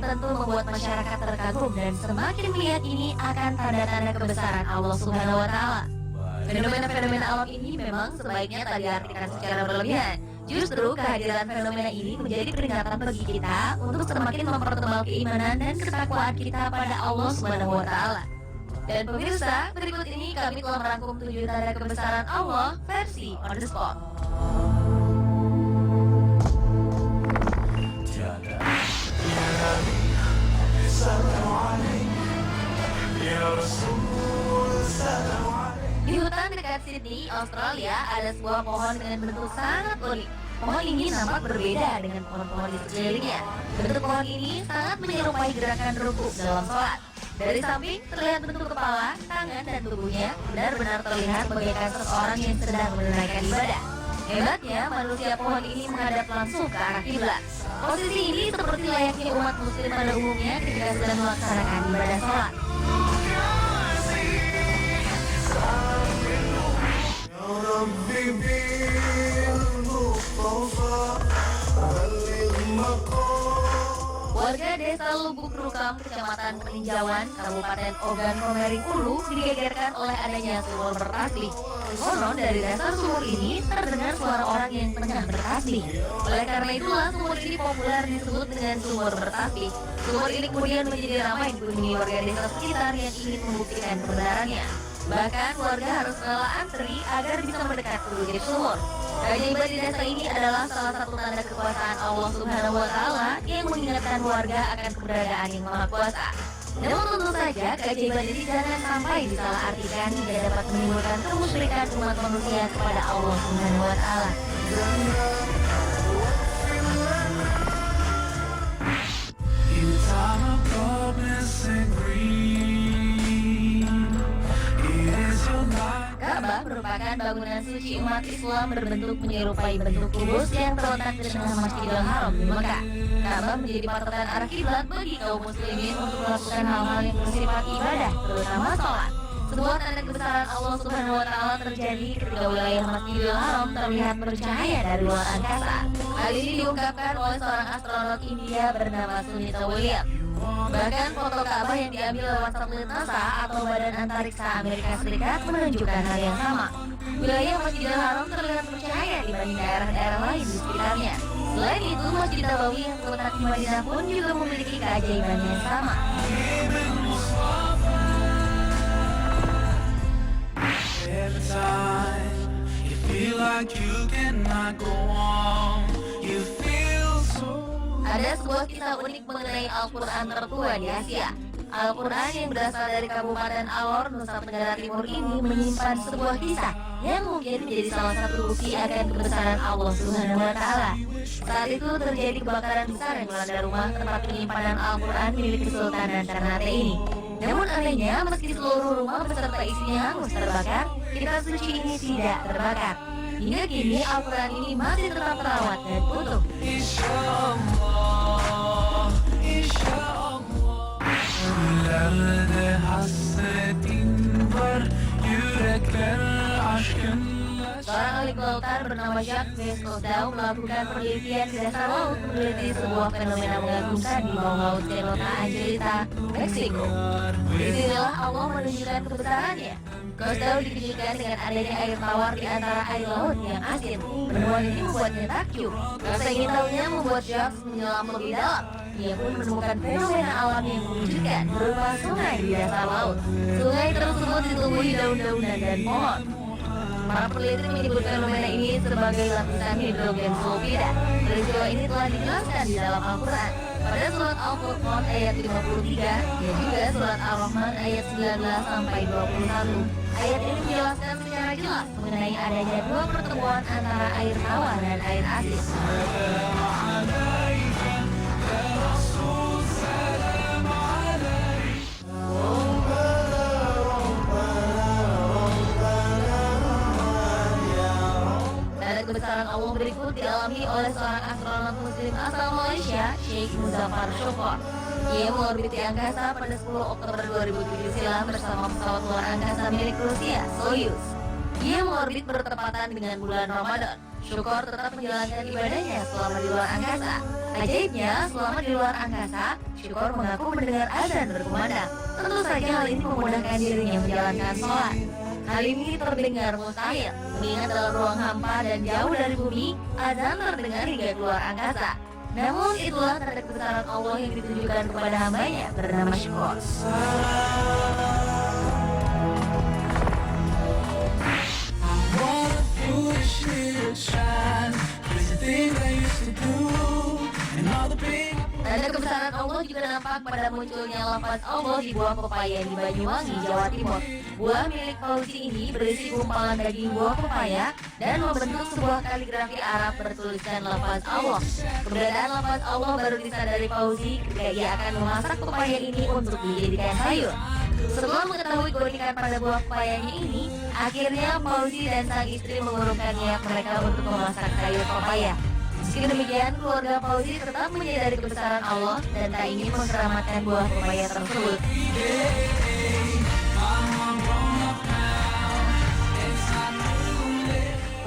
tentu membuat masyarakat terkagum dan semakin melihat ini akan tanda-tanda kebesaran Allah Subhanahu wa Ta'ala. Fenomena-fenomena alam ini memang sebaiknya tak diartikan secara berlebihan. Justru kehadiran fenomena ini menjadi peringatan bagi kita untuk semakin mempertebal keimanan dan ketakwaan kita pada Allah Subhanahu wa Ta'ala. Dan pemirsa, berikut ini kami telah merangkum 7 tanda kebesaran Allah versi on the spot. Di hutan dekat Sydney, Australia, ada sebuah pohon dengan bentuk sangat unik. Pohon ini nampak berbeda dengan pohon-pohon di sekelilingnya. Bentuk pohon ini sangat menyerupai gerakan rukuk dalam sholat. Dari samping terlihat bentuk kepala, tangan, dan tubuhnya benar-benar terlihat bagaikan seseorang yang sedang menunaikan ibadah. Hebatnya, manusia pohon ini menghadap langsung ke arah kiblat. Posisi ini seperti layaknya umat muslim pada umumnya ketika sedang melaksanakan ibadah sholat. Warga desa Lubuk Rukam, Kecamatan Peninjauan, Kabupaten Ogan Komering Ulu digegerkan oleh adanya sumur bertasbih. Konon dari dasar sumur ini terdengar suara orang yang tengah bertasbih. Oleh karena itulah sumur ini populer disebut dengan sumur bertasbih. Sumur ini kemudian menjadi ramai dikunjungi warga desa sekitar yang ingin membuktikan kebenarannya. Bahkan warga harus rela antri agar bisa mendekat ke bibir sumur. Keajaiban di desa ini adalah salah satu tanda kekuasaan Allah Subhanahu wa Ta'ala yang mengingatkan warga akan keberadaan yang Maha Kuasa. Namun tentu saja keajaiban ini jangan sampai disalahartikan hingga dapat menimbulkan kemusyrikan umat manusia kepada Allah Subhanahu wa Ta'ala. Ka'bah merupakan bangunan suci umat Islam berbentuk menyerupai bentuk kubus yang terletak di tengah Masjidil Haram di Mekah. Ka'bah menjadi patokan arah kiblat bagi kaum muslimin untuk melakukan hal-hal yang bersifat ibadah, terutama sholat. Sebuah tanda kebesaran Allah Subhanahu wa Ta'ala terjadi ketika wilayah Masjidil Haram terlihat bercahaya dari luar angkasa. Hal ini diungkapkan oleh seorang astronot India bernama Sunita Williams. Bahkan foto Ka'bah yang diambil lewat satelit NASA atau Badan Antariksa Amerika Serikat menunjukkan hal yang sama. Wilayah Masjidil Haram terlihat bercahaya dibanding daerah-daerah lain di sekitarnya. Selain itu, Masjid Nabawi yang terletak di Madinah pun juga memiliki keajaiban yang sama. Ada sebuah kisah unik mengenai Al-Quran tertua di Asia. Al-Quran yang berasal dari Kabupaten Alor, Nusa Tenggara Timur ini menyimpan sebuah kisah yang mungkin menjadi salah satu bukti akan kebesaran Allah Subhanahu wa Ta'ala. Saat itu terjadi kebakaran besar yang melanda rumah tempat penyimpanan Al-Quran milik Kesultanan Ternate ini. Namun anehnya, meski seluruh rumah beserta isinya hangus terbakar, kitab suci ini tidak terbakar. Hingga kini Al-Quran ini masih tetap terawat dan utuh. Seorang ahli kelautan bernama Jacques Cousteau melakukan penelitian di dasar laut meneliti sebuah fenomena mengagumkan di bawah laut Cenote Angelita, Meksiko. Disinilah Allah menunjukkan kebesarannya. Cousteau dikejutkan dengan adanya air tawar di antara air laut yang asin. Penemuan ini membuatnya takjub. Rasa ingin tahunya membuat Jacques menyelam lebih dalam. Ia pun menemukan fenomena alam yang mengejutkan berupa sungai di dasar laut. Sungai tersebut ditumbuhi daun-daunan dan pohon. Para peneliti menyebut fenomena ini sebagai lapisan hidrogen sulfida. Peristiwa ini telah dijelaskan di dalam Al-Quran. Pada surat Al-Furqan ayat 53 dan juga surat Ar-Rahman ayat 19-21. Ayat ini menjelaskan secara jelas mengenai adanya dua pertemuan antara air tawar dan air asin. Kebesaran Allah berikut dialami oleh seorang astronot muslim asal Malaysia, Sheikh Muzaffar Shukor. Ia mengorbiti angkasa pada 10 Oktober 2007 silam bersama pesawat luar angkasa milik Rusia, Soyuz. Ia mengorbit bertepatan dengan bulan Ramadan. Shukor tetap menjalankan ibadahnya selama di luar angkasa. Ajaibnya, selama di luar angkasa, Syukur mengaku mendengar azan berkumandang. Tentu saja hal ini memudahkan dirinya menjalankan sholat. Hal ini terdengar mustahil, mengingat dalam ruang hampa dan jauh dari bumi, azan terdengar hingga keluar angkasa. Namun itulah tanda kebesaran Allah yang ditunjukkan kepada hambanya bernama Syukur. Tanda kebesaran Allah juga nampak pada munculnya lafaz Allah di buah pepaya di Banyuwangi, Jawa Timur. Buah milik Fauzi ini berisi gumpalan daging buah pepaya dan membentuk sebuah kaligrafi Arab bertuliskan lafaz Allah. Keberadaan lafaz Allah baru disadari Fauzi ketika ia akan memasak pepaya ini untuk dijadikan sayur. Setelah mengetahui keunikan pada buah pepayanya ini, akhirnya Fauzi dan sang istri mengurungkan niat mereka untuk memasak sayur pepaya. Meski demikian, keluarga Fauzi tetap menyadari kebesaran Allah dan tak ingin mengkeramatkan buah pepaya tersebut.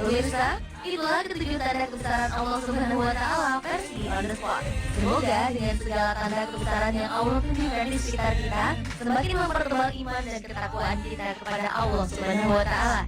Pemirsa, itulah ketujuh tanda kebesaran Allah Subhanahu wa Ta'ala versi On The Spot. Semoga dengan segala tanda kebesaran yang Allah tunjukkan di sekitar kita, semakin mempertebal iman dan ketakwaan kita kepada Allah Subhanahu wa Ta'ala.